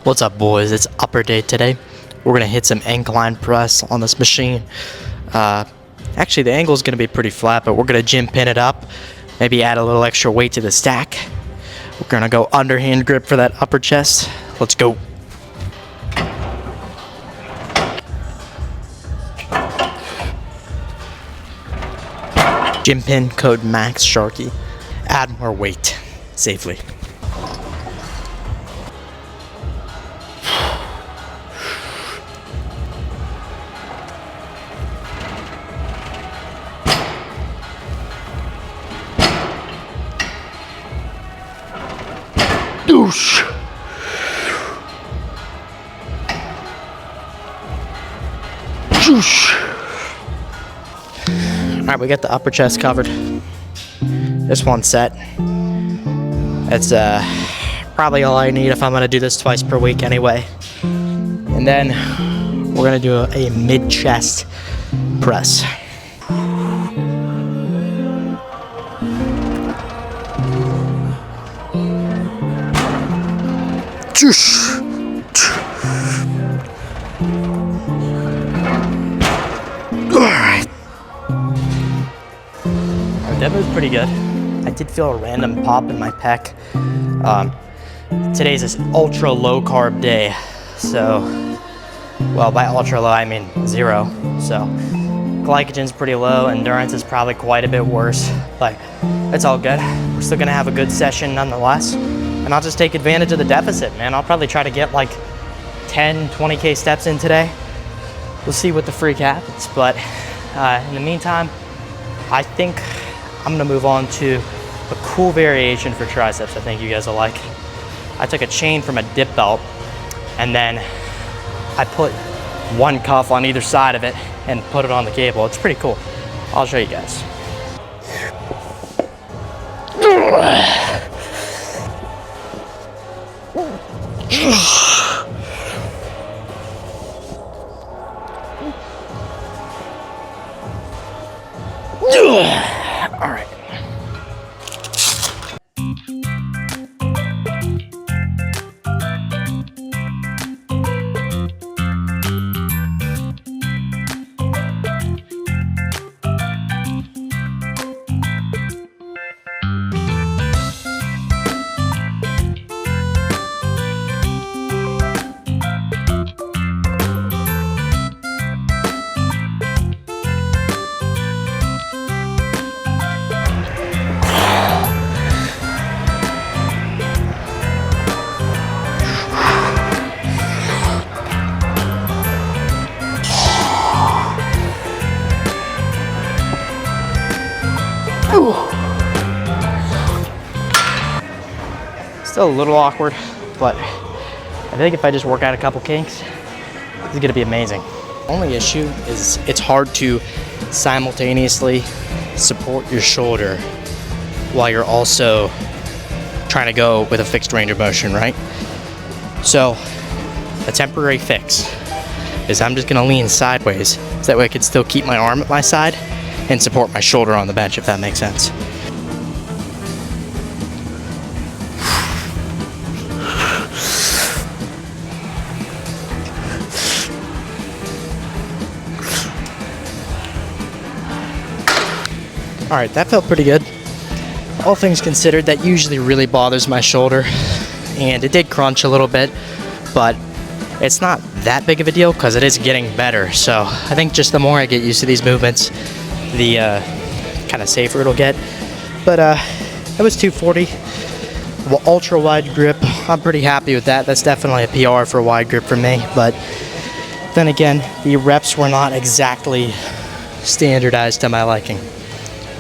What's up, boys? It's upper day today. We're gonna hit some incline press on this machine. Actually, the angle is gonna be pretty flat, but we're gonna gym pin it up, maybe add a little extra weight to the stack. We're gonna go underhand grip for that upper chest. Let's go. Gym pin code Max Sharky. Add more weight safely. Douche. Douche. Alright, we got the upper chest covered. This one set. That's probably all I need if I'm gonna do this twice per week anyway. And then we're gonna do a mid-chest press. Alright. That was pretty good. I did feel a random pop in my pec. Today's this ultra low carb day. So, well, by ultra low I mean 0. So, glycogen's pretty low, endurance is probably quite a bit worse, but it's all good. We're still gonna have a good session nonetheless. And I'll just take advantage of the deficit, man. I'll probably try to get like 10, 20K steps in today. We'll see what the freak happens. But in the meantime, I think I'm gonna move on to a cool variation for triceps I think you guys will like. I took a chain from a dip belt and then I put one cuff on either side of it and put it on the cable. It's pretty cool. I'll show you guys. All right. Still a little awkward, but I think if I just work out a couple kinks, it's gonna be amazing. Only issue is it's hard to simultaneously support your shoulder while you're also trying to go with a fixed range of motion, right? So a temporary fix is I'm just gonna lean sideways so that way I can still keep my arm at my side and support my shoulder on the bench, if that makes sense. All right, that felt pretty good. All things considered, that usually really bothers my shoulder, and it did crunch a little bit, but it's not that big of a deal because it is getting better. So I think just the more I get used to these movements, the kind of safer it'll get. But it was 240. Well, ultra wide grip. I'm pretty happy with that. That's definitely a PR for wide grip for me. But then again, the reps were not exactly standardized to my liking.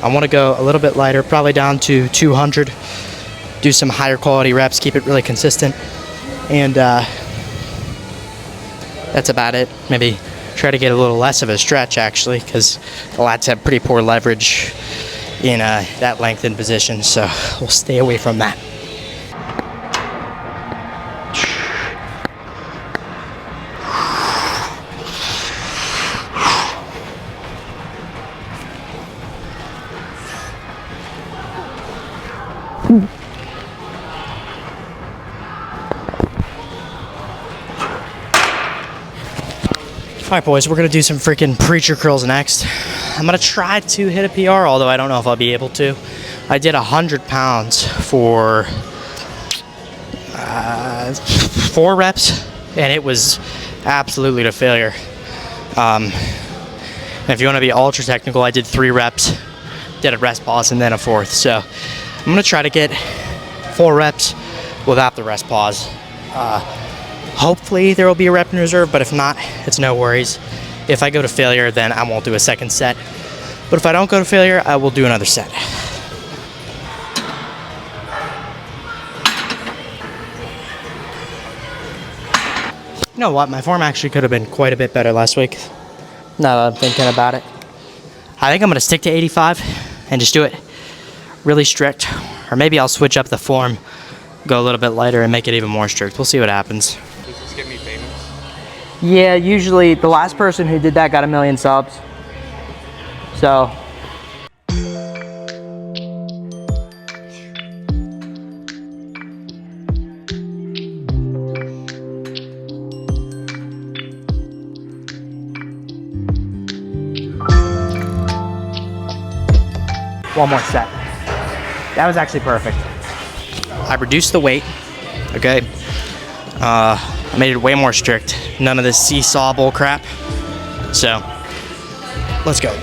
I want to go a little bit lighter, probably down to 200. Do some higher quality reps, keep it really consistent. And that's about it. Maybe try to get a little less of a stretch actually, because the lats have pretty poor leverage in that lengthened position, so we'll stay away from that. All right, boys, we're gonna do some freaking preacher curls next. I'm gonna try to hit a PR, although I don't know if I'll be able to. I did 100 pounds for 4 reps, and it was absolutely to failure. And if you want to be ultra technical, I did 3 reps, did a rest pause, and then a 4th. So I'm gonna try to get 4 reps without the rest pause. Hopefully there will be a rep in reserve, but if not, it's no worries. If I go to failure, then I won't do a second set. But if I don't go to failure, I will do another set. You know what? My form actually could have been quite a bit better last week. Now that I'm thinking about it. I think I'm going to stick to 85 and just do it really strict. Or maybe I'll switch up the form, go a little bit lighter and make it even more strict. We'll see what happens. Does this get me famous? Yeah, usually the last person who did that got 1 million subs. So. One more set. That was actually perfect. I reduced the weight, okay? I made it way more strict. None of this seesaw bull crap. So, let's go.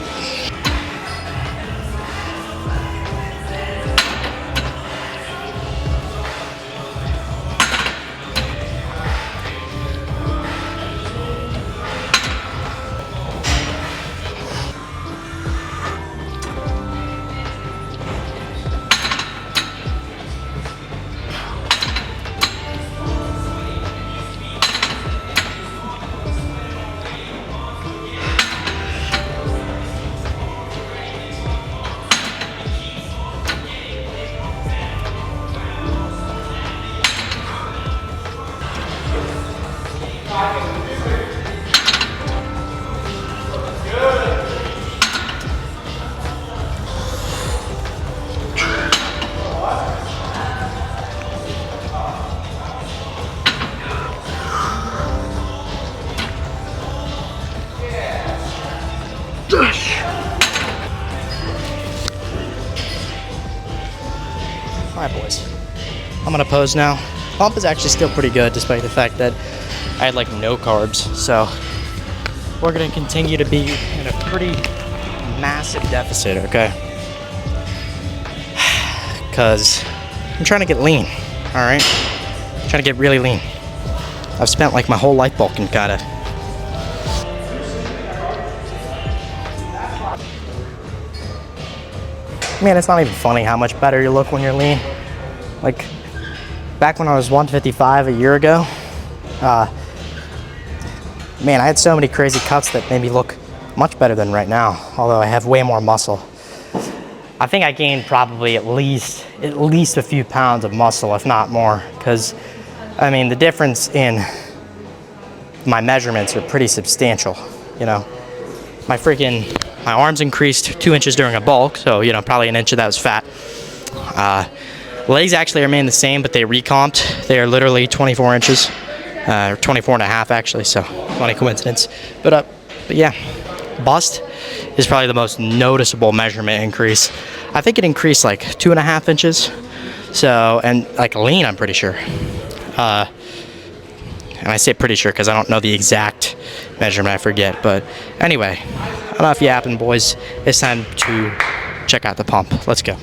Alright, boys. I'm gonna pose now. Pump is actually still pretty good despite the fact that I had like no carbs. So we're gonna continue to be in a pretty massive deficit, okay? Because I'm trying to get lean, alright? Trying to get really lean. I've spent like my whole life bulking, kinda. Man, it's not even funny how much better you look when you're lean. Like, back when I was 155 a year ago, man, I had so many crazy cuts that made me look much better than right now, although I have way more muscle. I think I gained probably at least a few pounds of muscle, if not more, because, I mean, the difference in my measurements are pretty substantial, you know. My arms increased 2 inches during a bulk, so, you know, probably 1 inch of that was fat. Legs actually remain the same, but they recomped. They are literally 24 inches, or 24 and a half actually, so funny coincidence. But yeah, bust is probably the most noticeable measurement increase. I think it increased like 2.5 inches. So, and like lean, I'm pretty sure. And I say pretty sure because I don't know the exact measurement, I forget. But anyway, enough yapping, boys. It's time to check out the pump. Let's go.